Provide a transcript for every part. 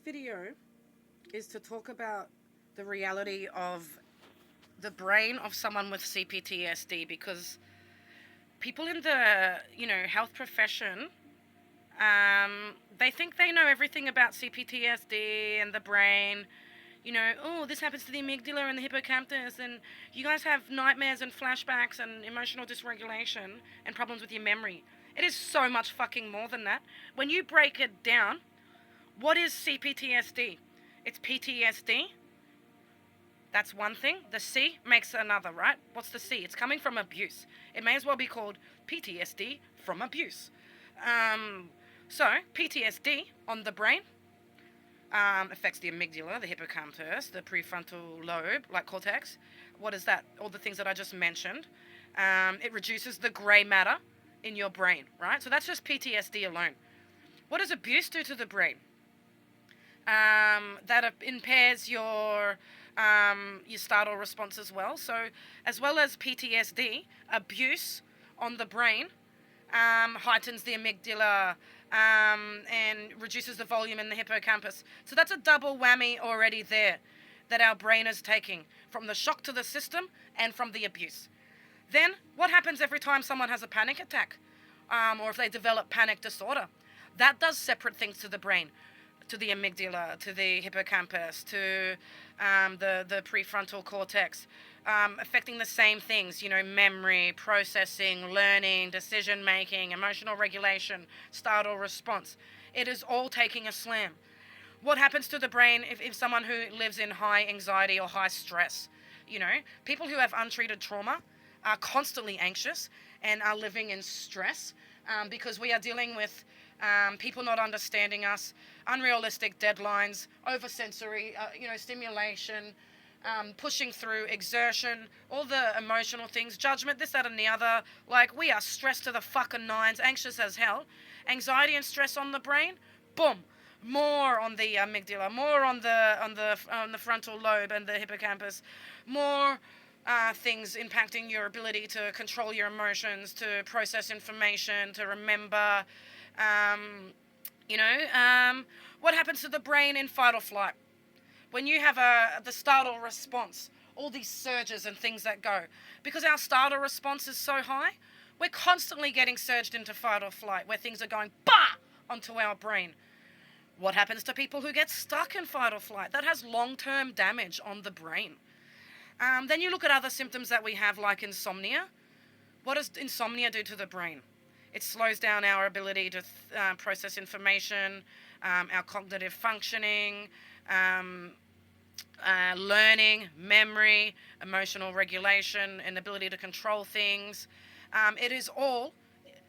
video is to talk about the reality of the brain of someone with C-PTSD, because people in the, health profession, they think they know everything about C-PTSD and the brain. Oh, this happens to the amygdala and the hippocampus, and you guys have nightmares and flashbacks and emotional dysregulation and problems with your memory. It is so much fucking more than that. When you break it down, what is CPTSD? It's PTSD. That's one thing. The C makes another, right? What's the C? It's coming from abuse. It may as well be called PTSD from abuse. So, PTSD on the brain affects the amygdala, the hippocampus, the prefrontal lobe, like cortex. What is that? All the things that I just mentioned. It reduces the grey matter in your brain, right? So that's just PTSD alone. What does abuse do to the brain? That impairs your startle response as well. So as well as PTSD, abuse on the brain heightens the amygdala and reduces the volume in the hippocampus. So that's a double whammy already there that our brain is taking from the shock to the system and from the abuse. Then what happens every time someone has a panic attack or if they develop panic disorder? That does separate things to the brain, to the amygdala, to the hippocampus, to the prefrontal cortex, affecting the same things, memory, processing, learning, decision-making, emotional regulation, startle response. It is all taking a slam. What happens to the brain if someone who lives in high anxiety or high stress? People who have untreated trauma are constantly anxious and are living in stress because we are dealing with people not understanding us, unrealistic deadlines, oversensory, stimulation, pushing through, exertion, all the emotional things, judgment, this, that, and the other. Like, we are stressed to the fucking nines, anxious as hell. Anxiety and stress on the brain, boom, more on the amygdala, more on the frontal lobe and the hippocampus, more things impacting your ability to control your emotions, to process information, to remember. What happens to the brain in fight or flight? When you have the startle response, all these surges and things that go. Because our startle response is so high, we're constantly getting surged into fight or flight, where things are going, bah, onto our brain. What happens to people who get stuck in fight or flight? That has long-term damage on the brain. Then you look at other symptoms that we have, like insomnia. What does insomnia do to the brain? It slows down our ability to process information, our cognitive functioning, learning, memory, emotional regulation, and ability to control things. It is all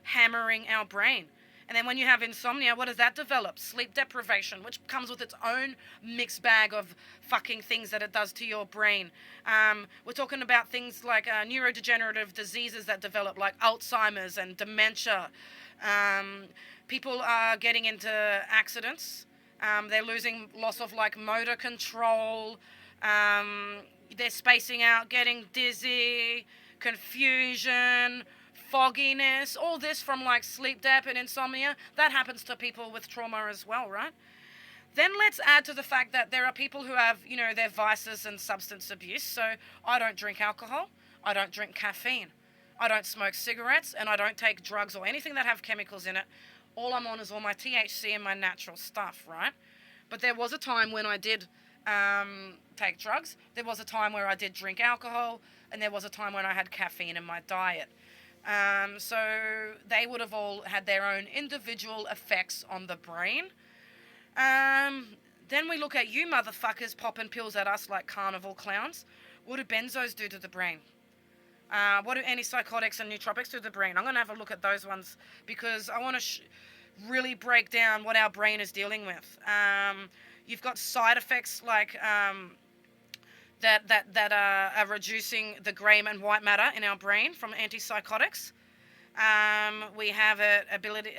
hammering our brain. And then when you have insomnia, what does that develop? Sleep deprivation, which comes with its own mixed bag of fucking things that it does to your brain. We're talking about things like neurodegenerative diseases that develop, like Alzheimer's and dementia. People are getting into accidents. They're losing loss of motor control. They're spacing out, getting dizzy, confusion, fogginess, all this from sleep dep and insomnia. That happens to people with trauma as well, right? Then let's add to the fact that there are people who have, their vices and substance abuse. So I don't drink alcohol, I don't drink caffeine, I don't smoke cigarettes, and I don't take drugs or anything that have chemicals in it. All I'm on is all my THC and my natural stuff, right? But there was a time when I did take drugs. There was a time where I did drink alcohol, and there was a time when I had caffeine in my diet. So they would have all had their own individual effects on the brain. Then we look at you motherfuckers popping pills at us like carnival clowns. What do benzos do to the brain? What do antipsychotics and nootropics do to the brain? I'm going to have a look at those ones because I want to really break down what our brain is dealing with. You've got side effects like that are reducing the grey and white matter in our brain from antipsychotics. We have ability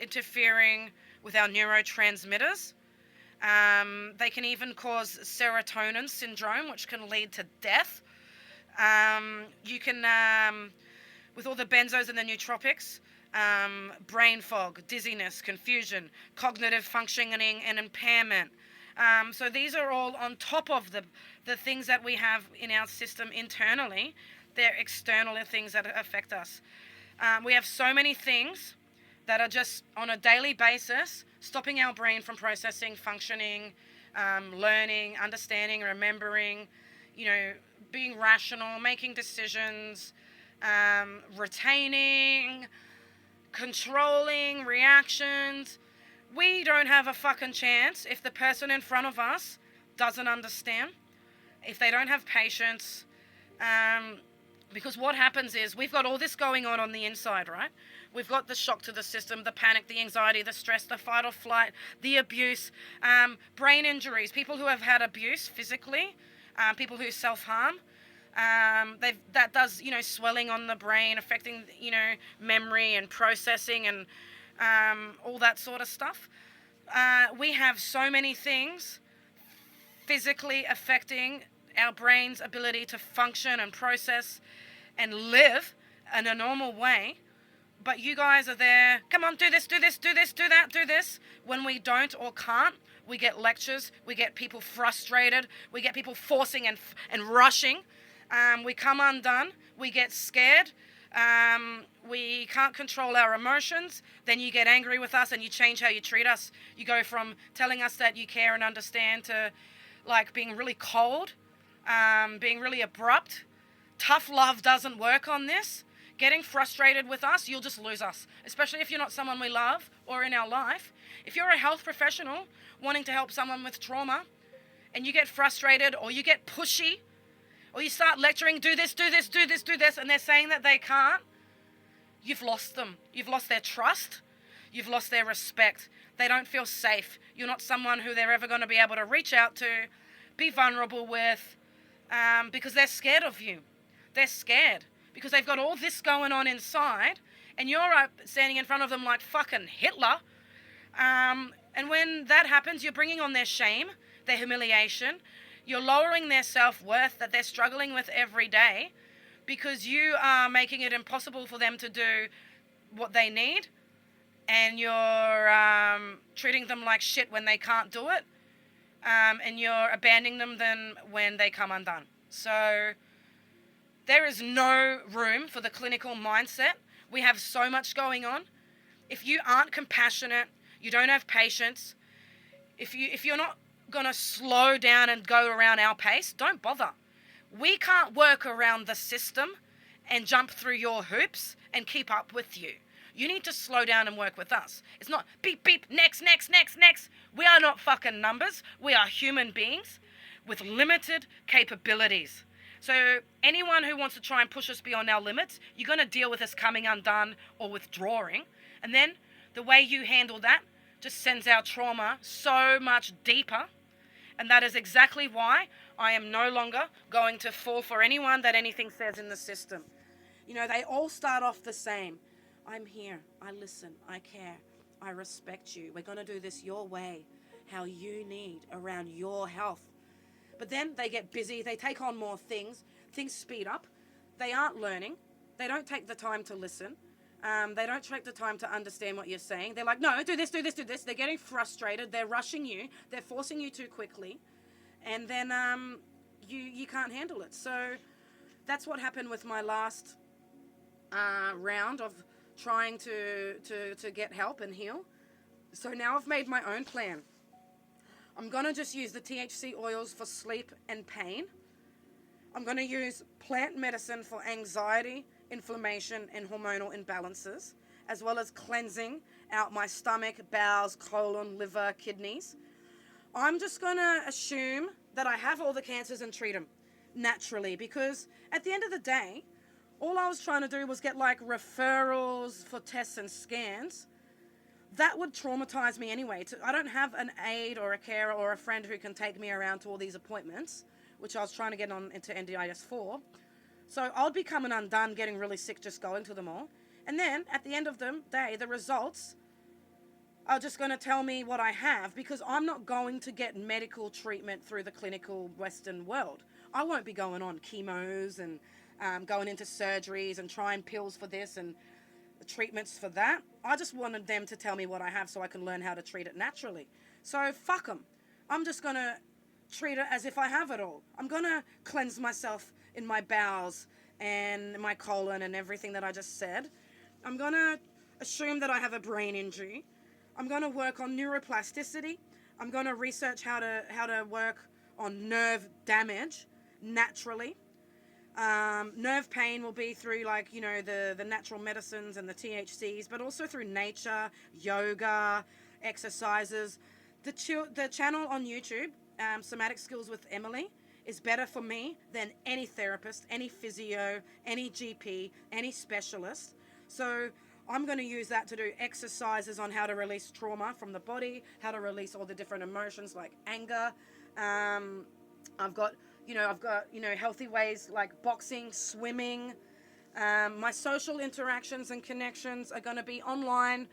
interfering with our neurotransmitters. They can even cause serotonin syndrome, which can lead to death. You can, with all the benzos and the nootropics, brain fog, dizziness, confusion, cognitive functioning and impairment. So these are all on top of the things that we have in our system internally. They're external things that affect us. We have so many things that are just on a daily basis stopping our brain from processing, functioning, learning, understanding, remembering, being rational, making decisions, retaining, controlling reactions. We don't have a fucking chance if the person in front of us doesn't understand, if they don't have patience, because what happens is we've got all this going on the inside, right? We've got the shock to the system, the panic, the anxiety, the stress, the fight or flight, the abuse, brain injuries, people who have had abuse physically, people who self-harm. That does, swelling on the brain, affecting, memory and processing and all that sort of stuff. We have so many things physically affecting our brain's ability to function and process and live in a normal way. But you guys are there, come on, do this, do this, do this, do that, do this. When we don't or can't, we get lectures, we get people frustrated, we get people forcing and rushing. We come undone, we get scared, we can't control our emotions. Then you get angry with us and you change how you treat us. You go from telling us that you care and understand to being really cold, being really abrupt. Tough love doesn't work on this. Getting frustrated with us, you'll just lose us, especially if you're not someone we love or in our life. If you're a health professional wanting to help someone with trauma and you get frustrated or you get pushy or you start lecturing, do this, do this, do this, do this, and they're saying that they can't, you've lost them. You've lost their trust. You've lost their respect. They don't feel safe. You're not someone who they're ever going to be able to reach out to, be vulnerable with, because they're scared of you. They're scared because they've got all this going on inside, and you're standing in front of them like fucking Hitler. And when that happens, you're bringing on their shame, their humiliation. You're lowering their self-worth that they're struggling with every day because you are making it impossible for them to do what they need, and you're treating them like shit when they can't do it, and you're abandoning them then when they come undone. So there is no room for the clinical mindset. We have so much going on. If you aren't compassionate, you don't have patience, if you're not going to slow down and go around our pace, don't bother. We can't work around the system and jump through your hoops and keep up with you. You need to slow down and work with us. It's not beep, beep, next, next, next, next. We are not fucking numbers. We are human beings with limited capabilities. So anyone who wants to try and push us beyond our limits, you're going to deal with us coming undone or withdrawing. And then the way you handle that just sends our trauma so much deeper. And that is exactly why I am no longer going to fall for anyone that anything says in the system. They all start off the same. I'm here. I listen. I care. I respect you. We're going to do this your way, how you need, around your health. But then they get busy. They take on more things. Things speed up. They aren't learning. They don't take the time to listen. They don't take the time to understand what you're saying. They're like, no, do this, do this, do this. They're getting frustrated. They're rushing you. They're forcing you too quickly. And then you can't handle it. So that's what happened with my last round of trying to get help and heal. So now I've made my own plan. I'm going to just use the THC oils for sleep and pain. I'm going to use plant medicine for anxiety, inflammation, and hormonal imbalances, as well as cleansing out my stomach, bowels, colon, liver, kidneys. I'm just going to assume that I have all the cancers and treat them naturally, because at the end of the day, all I was trying to do was get referrals for tests and scans. That would traumatize me anyway. I don't have an aide or a carer or a friend who can take me around to all these appointments, which I was trying to get on into NDIS for. So I'll be coming undone, getting really sick just going to them all. And then at the end of the day, the results are just going to tell me what I have, because I'm not going to get medical treatment through the clinical Western world. I won't be going on chemos and going into surgeries and trying pills for this and treatments for that. I just wanted them to tell me what I have so I can learn how to treat it naturally. So fuck them. I'm just going to treat it as if I have it all. I'm going to cleanse myself in my bowels and my colon and everything that I just said. I'm going to assume that I have a brain injury. I'm going to work on neuroplasticity. I'm going to research how to work on nerve damage naturally. Nerve pain will be through, like, you know, the natural medicines and the THCs, but also through nature, yoga, exercises. The channel on YouTube, Somatic Skills with Emily, is better for me than any therapist, any physio, any GP, any specialist. So I'm going to use that to do exercises on how to release trauma from the body, how to release all the different emotions like anger. I've got healthy ways like boxing, swimming. My social interactions and connections are going to be online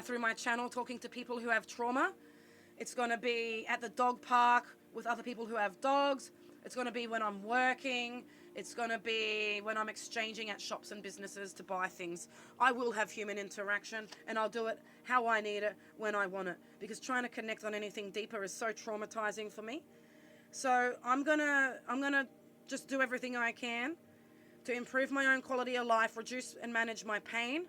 through my channel, talking to people who have trauma. It's going to be at the dog park with other people who have dogs. It's going to be when I'm working. It's going to be when I'm exchanging at shops and businesses to buy things. I will have human interaction, and I'll do it how I need it, when I want it, because trying to connect on anything deeper is so traumatizing for me. So I'm gonna just do everything I can to improve my own quality of life, reduce and manage my pain,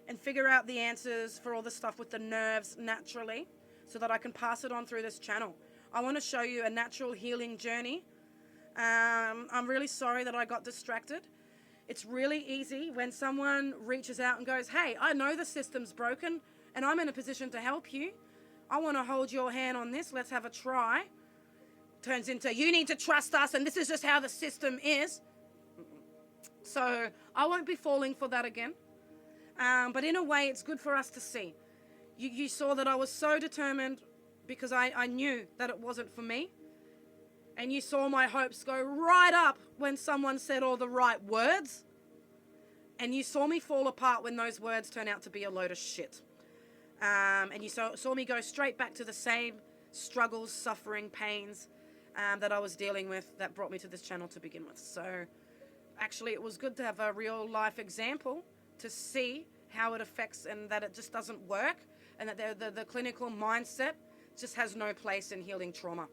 and figure out the answers for all the stuff with the nerves naturally, so that I can pass it on through this channel. I want to show you a natural healing journey. I'm really sorry that I got distracted. It's really easy when someone reaches out and goes, hey, I know the system's broken and I'm in a position to help you. I want to hold your hand on this. Let's have a try. Turns into, you need to trust us and this is just how the system is. So I won't be falling for that again. But in a way, it's good for us to see. You saw that I was so determined because I knew that it wasn't for me. And you saw my hopes go right up when someone said all the right words. And you saw me fall apart when those words turned out to be a load of shit. And you saw me go straight back to the same struggles, suffering, pains that I was dealing with that brought me to this channel to begin with. So actually it was good to have a real life example to see how it affects and that it just doesn't work, and that the clinical mindset just has no place in healing trauma.